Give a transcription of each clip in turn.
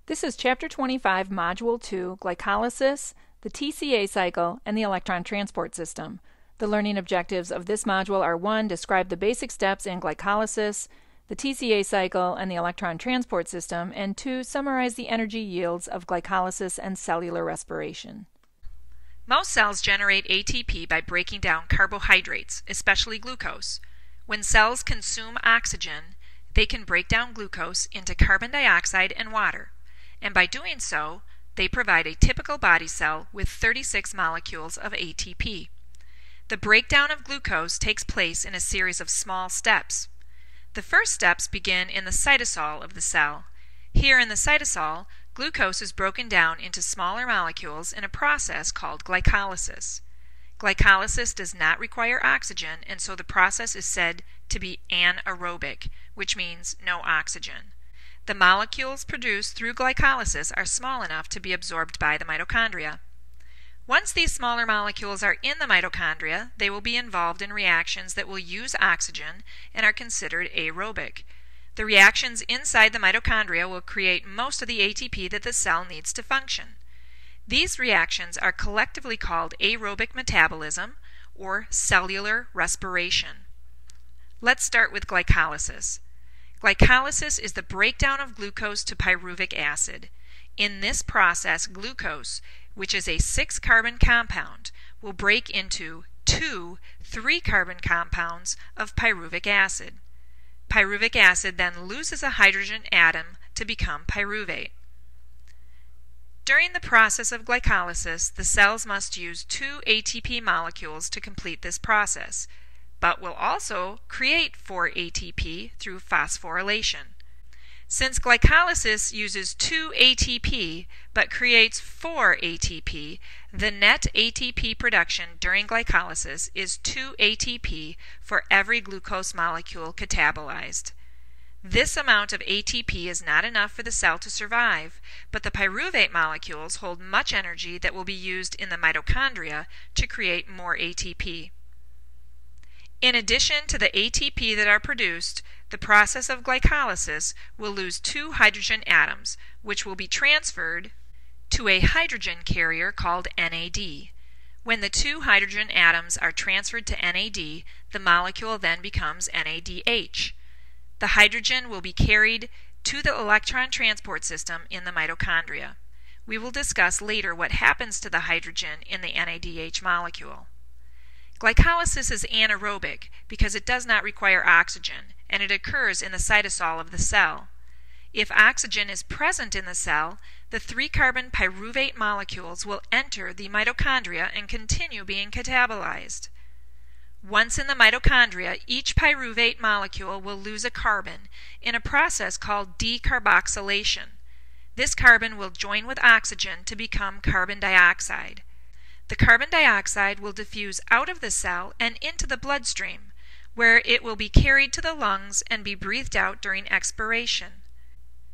This is Chapter 25, Module 2, Glycolysis, the TCA cycle, and the electron transport system. The learning objectives of this module are 1. Describe the basic steps in glycolysis, the TCA cycle, and the electron transport system, and 2. Summarize the energy yields of glycolysis and cellular respiration. Most cells generate ATP by breaking down carbohydrates, especially glucose. When cells consume oxygen, they can break down glucose into carbon dioxide and water, and by doing so, they provide a typical body cell with 36 molecules of ATP. The breakdown of glucose takes place in a series of small steps. The first steps begin in the cytosol of the cell. Here in the cytosol, glucose is broken down into smaller molecules in a process called glycolysis. Glycolysis does not require oxygen, and so the process is said to be anaerobic, which means no oxygen. The molecules produced through glycolysis are small enough to be absorbed by the mitochondria. Once these smaller molecules are in the mitochondria, they will be involved in reactions that will use oxygen and are considered aerobic. The reactions inside the mitochondria will create most of the ATP that the cell needs to function. These reactions are collectively called aerobic metabolism or cellular respiration. Let's start with glycolysis. Glycolysis is the breakdown of glucose to pyruvic acid. In this process, glucose, which is a 6-carbon compound, will break into 2 3-carbon compounds of pyruvic acid. Pyruvic acid then loses a hydrogen atom to become pyruvate. During the process of glycolysis, the cells must use 2 ATP molecules to complete this process, but will also create 4 ATP through phosphorylation. Since glycolysis uses 2 ATP but creates 4 ATP, the net ATP production during glycolysis is 2 ATP for every glucose molecule catabolized. This amount of ATP is not enough for the cell to survive, but the pyruvate molecules hold much energy that will be used in the mitochondria to create more ATP. In addition to the ATP that are produced, the process of glycolysis will lose 2 hydrogen atoms, which will be transferred to a hydrogen carrier called NAD. When the 2 hydrogen atoms are transferred to NAD, the molecule then becomes NADH. The hydrogen will be carried to the electron transport system in the mitochondria. We will discuss later what happens to the hydrogen in the NADH molecule. Glycolysis is anaerobic because it does not require oxygen, and it occurs in the cytosol of the cell. If oxygen is present in the cell, the 3-carbon pyruvate molecules will enter the mitochondria and continue being catabolized. Once in the mitochondria, each pyruvate molecule will lose a carbon in a process called decarboxylation. This carbon will join with oxygen to become carbon dioxide. The carbon dioxide will diffuse out of the cell and into the bloodstream, where it will be carried to the lungs and be breathed out during expiration.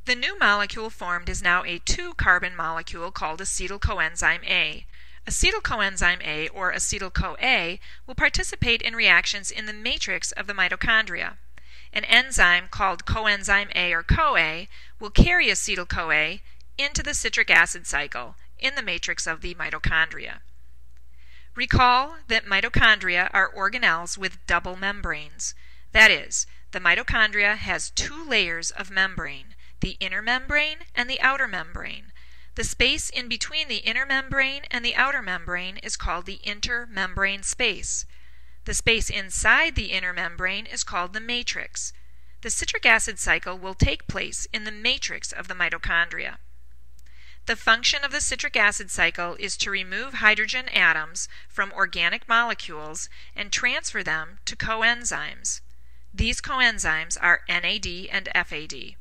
The new molecule formed is now a 2-carbon molecule called acetyl coenzyme A. Acetyl coenzyme A, or acetyl-CoA, will participate in reactions in the matrix of the mitochondria. An enzyme called coenzyme A or CoA will carry acetyl-CoA into the citric acid cycle in the matrix of the mitochondria. Recall that mitochondria are organelles with double membranes. That is, the mitochondria has 2 layers of membrane, the inner membrane and the outer membrane. The space in between the inner membrane and the outer membrane is called the intermembrane space. The space inside the inner membrane is called the matrix. The citric acid cycle will take place in the matrix of the mitochondria. The function of the citric acid cycle is to remove hydrogen atoms from organic molecules and transfer them to coenzymes. These coenzymes are NAD and FAD.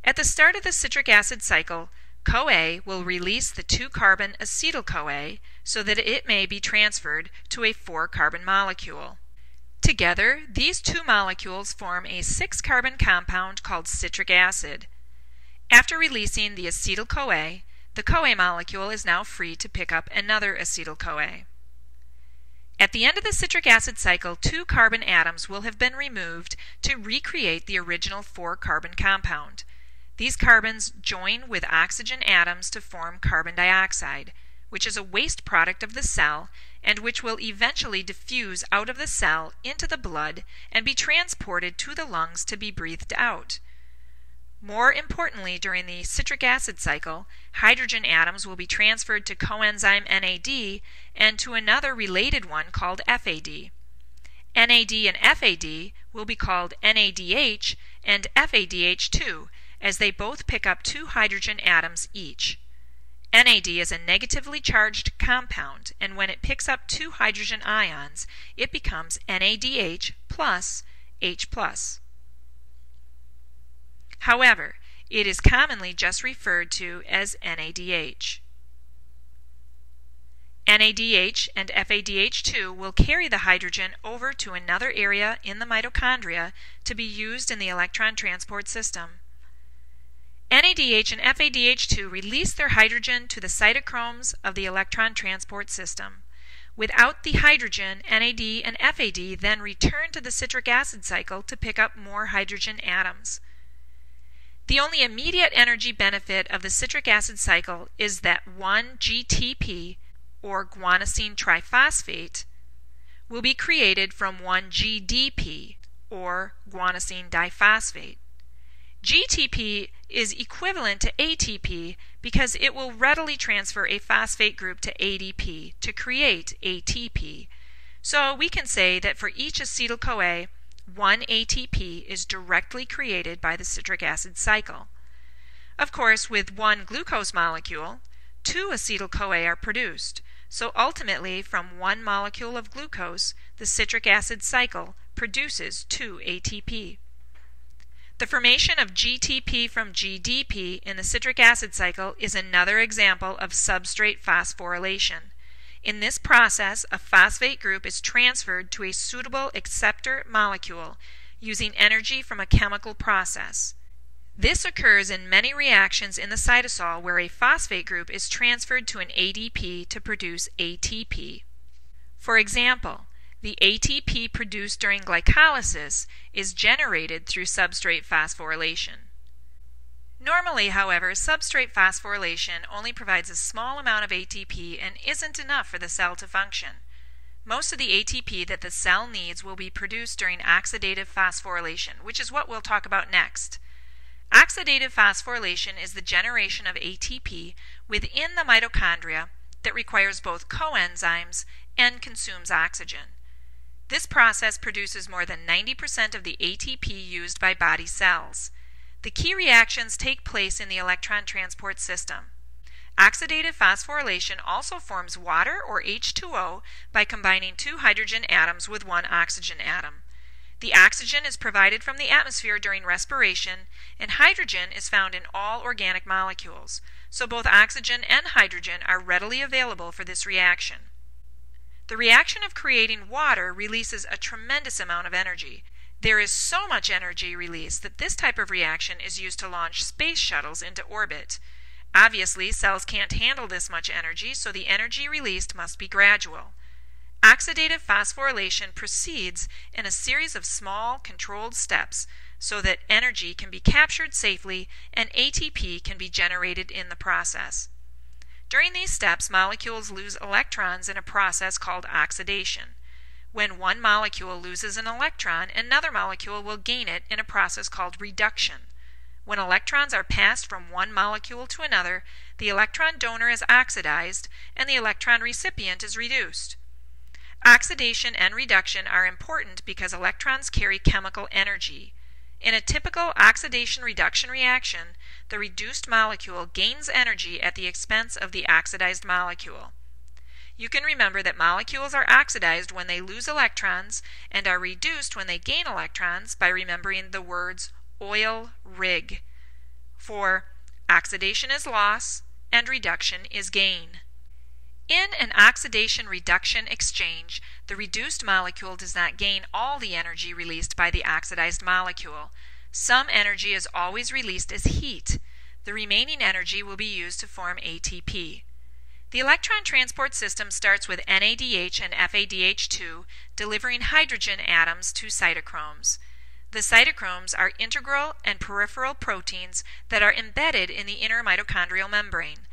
At the start of the citric acid cycle, CoA will release the 2-carbon acetyl-CoA so that it may be transferred to a 4-carbon molecule. Together, these 2 molecules form a 6-carbon compound called citric acid. After releasing the acetyl-CoA, the CoA molecule is now free to pick up another acetyl-CoA. At the end of the citric acid cycle, 2 carbon atoms will have been removed to recreate the original 4-carbon compound. These carbons join with oxygen atoms to form carbon dioxide, which is a waste product of the cell and which will eventually diffuse out of the cell into the blood and be transported to the lungs to be breathed out. More importantly, during the citric acid cycle, hydrogen atoms will be transferred to coenzyme NAD and to another related one called FAD. NAD and FAD will be called NADH and FADH2, as they both pick up 2 hydrogen atoms each. NAD is a negatively charged compound, and when it picks up 2 hydrogen ions, it becomes NADH plus H+. However, it is commonly just referred to as NADH. NADH and FADH2 will carry the hydrogen over to another area in the mitochondria to be used in the electron transport system. NADH and FADH2 release their hydrogen to the cytochromes of the electron transport system. Without the hydrogen, NAD and FAD then return to the citric acid cycle to pick up more hydrogen atoms. The only immediate energy benefit of the citric acid cycle is that 1 GTP, or guanosine triphosphate, will be created from 1 GDP, or guanosine diphosphate. GTP is equivalent to ATP because it will readily transfer a phosphate group to ADP to create ATP. So we can say that for each acetyl-CoA, 1 ATP is directly created by the citric acid cycle. Of course, with 1 glucose molecule, 2 acetyl-CoA are produced. So ultimately, from 1 molecule of glucose, the citric acid cycle produces 2 ATP. The formation of GTP from GDP in the citric acid cycle is another example of substrate phosphorylation. In this process, a phosphate group is transferred to a suitable acceptor molecule using energy from a chemical process. This occurs in many reactions in the cytosol where a phosphate group is transferred to an ADP to produce ATP. For example, the ATP produced during glycolysis is generated through substrate phosphorylation. Normally, however, substrate phosphorylation only provides a small amount of ATP and isn't enough for the cell to function. Most of the ATP that the cell needs will be produced during oxidative phosphorylation, which is what we'll talk about next. Oxidative phosphorylation is the generation of ATP within the mitochondria that requires both coenzymes and consumes oxygen. This process produces more than 90% of the ATP used by body cells. The key reactions take place in the electron transport system. Oxidative phosphorylation also forms water, or H2O, by combining 2 hydrogen atoms with 1 oxygen atom. The oxygen is provided from the atmosphere during respiration, and hydrogen is found in all organic molecules, so both oxygen and hydrogen are readily available for this reaction. The reaction of creating water releases a tremendous amount of energy. There is so much energy released that this type of reaction is used to launch space shuttles into orbit. Obviously, cells can't handle this much energy, so the energy released must be gradual. Oxidative phosphorylation proceeds in a series of small, controlled steps so that energy can be captured safely and ATP can be generated in the process. During these steps, molecules lose electrons in a process called oxidation. When one molecule loses an electron, another molecule will gain it in a process called reduction. When electrons are passed from one molecule to another, the electron donor is oxidized and the electron recipient is reduced. Oxidation and reduction are important because electrons carry chemical energy. In a typical oxidation-reduction reaction, the reduced molecule gains energy at the expense of the oxidized molecule. You can remember that molecules are oxidized when they lose electrons and are reduced when they gain electrons by remembering the words oil rig, for oxidation is loss and reduction is gain. In an oxidation-reduction exchange, the reduced molecule does not gain all the energy released by the oxidized molecule. Some energy is always released as heat. The remaining energy will be used to form ATP. The electron transport system starts with NADH and FADH2 delivering hydrogen atoms to cytochromes. The cytochromes are integral and peripheral proteins that are embedded in the inner mitochondrial membrane.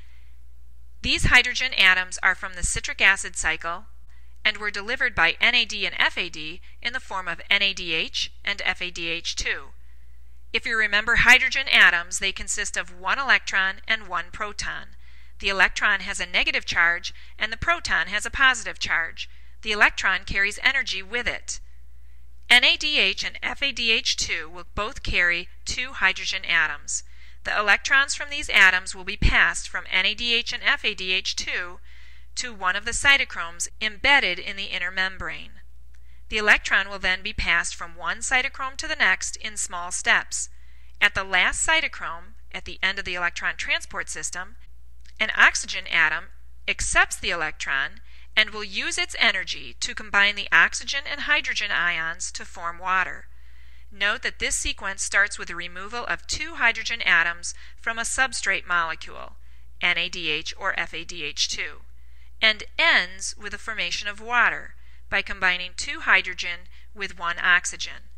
These hydrogen atoms are from the citric acid cycle and were delivered by NAD and FAD in the form of NADH and FADH2. If you remember hydrogen atoms, they consist of one electron and one proton. The electron has a negative charge and the proton has a positive charge. The electron carries energy with it. NADH and FADH2 will both carry two hydrogen atoms. The electrons from these atoms will be passed from NADH and FADH2 to one of the cytochromes embedded in the inner membrane. The electron will then be passed from one cytochrome to the next in small steps. At the last cytochrome, at the end of the electron transport system, an oxygen atom accepts the electron and will use its energy to combine the oxygen and hydrogen ions to form water. Note that this sequence starts with the removal of two hydrogen atoms from a substrate molecule, NADH or FADH2, and ends with the formation of water by combining two hydrogen with one oxygen.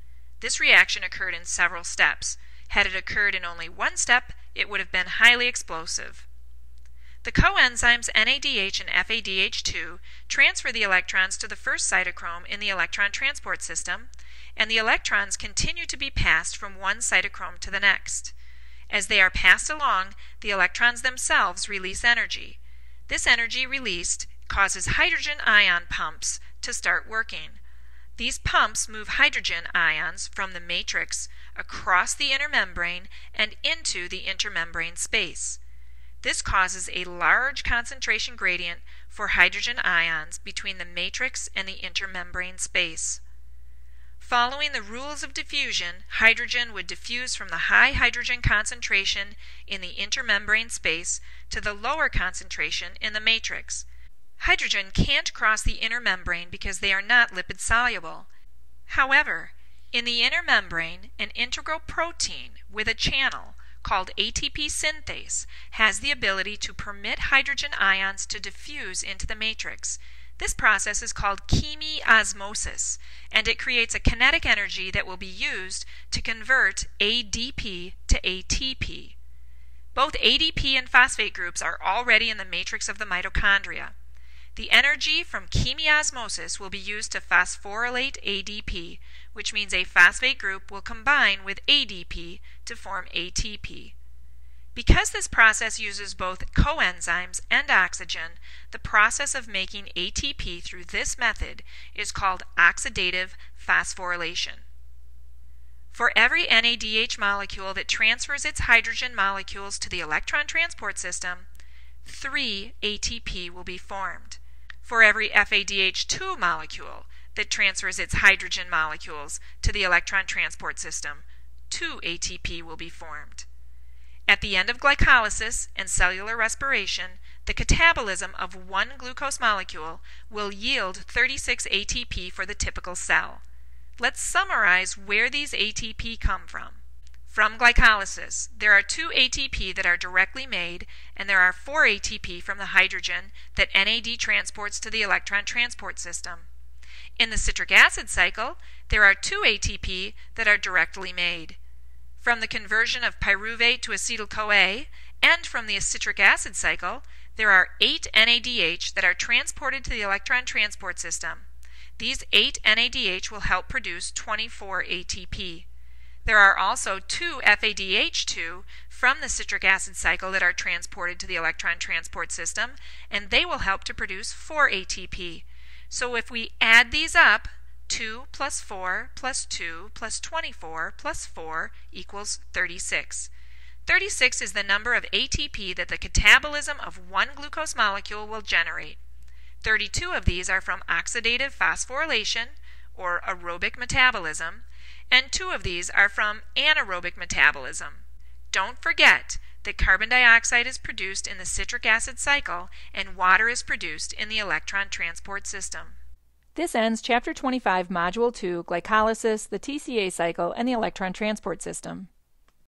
This reaction occurred in several steps. Had it occurred in only one step, it would have been highly explosive. The coenzymes NADH and FADH2 transfer the electrons to the first cytochrome in the electron transport system, and the electrons continue to be passed from one cytochrome to the next. As they are passed along, the electrons themselves release energy. This energy released causes hydrogen ion pumps to start working. These pumps move hydrogen ions from the matrix across the inner membrane and into the intermembrane space. This causes a large concentration gradient for hydrogen ions between the matrix and the intermembrane space. Following the rules of diffusion, hydrogen would diffuse from the high hydrogen concentration in the intermembrane space to the lower concentration in the matrix. Hydrogen can't cross the inner membrane because they are not lipid soluble. However, in the inner membrane, an integral protein with a channel called ATP synthase has the ability to permit hydrogen ions to diffuse into the matrix. This process is called chemiosmosis, and it creates a kinetic energy that will be used to convert ADP to ATP. Both ADP and phosphate groups are already in the matrix of the mitochondria. The energy from chemiosmosis will be used to phosphorylate ADP, which means a phosphate group will combine with ADP to form ATP. Because this process uses both coenzymes and oxygen, the process of making ATP through this method is called oxidative phosphorylation. For every NADH molecule that transfers its hydrogen molecules to the electron transport system, 3 ATP will be formed. For every FADH2 molecule that transfers its hydrogen molecules to the electron transport system, 2 ATP will be formed. At the end of glycolysis and cellular respiration, the catabolism of one glucose molecule will yield 36 ATP for the typical cell. Let's summarize where these ATP come from. From glycolysis, there are 2 ATP that are directly made, and there are 4 ATP from the hydrogen that NAD transports to the electron transport system. In the citric acid cycle, there are 2 ATP that are directly made. From the conversion of pyruvate to acetyl-CoA, and from the citric acid cycle, there are 8 NADH that are transported to the electron transport system. These 8 NADH will help produce 24 ATP. There are also 2 FADH2 from the citric acid cycle that are transported to the electron transport system, and they will help to produce 4 ATP. So if we add these up, 2 plus 4 plus 2 plus 24 plus 4 equals 36. 36 is the number of ATP that the catabolism of one glucose molecule will generate. 32 of these are from oxidative phosphorylation, or aerobic metabolism, and 2 of these are from anaerobic metabolism. Don't forget that carbon dioxide is produced in the citric acid cycle and water is produced in the electron transport system. This ends Chapter 25, Module 2, Glycolysis, the TCA cycle, and the electron transport system.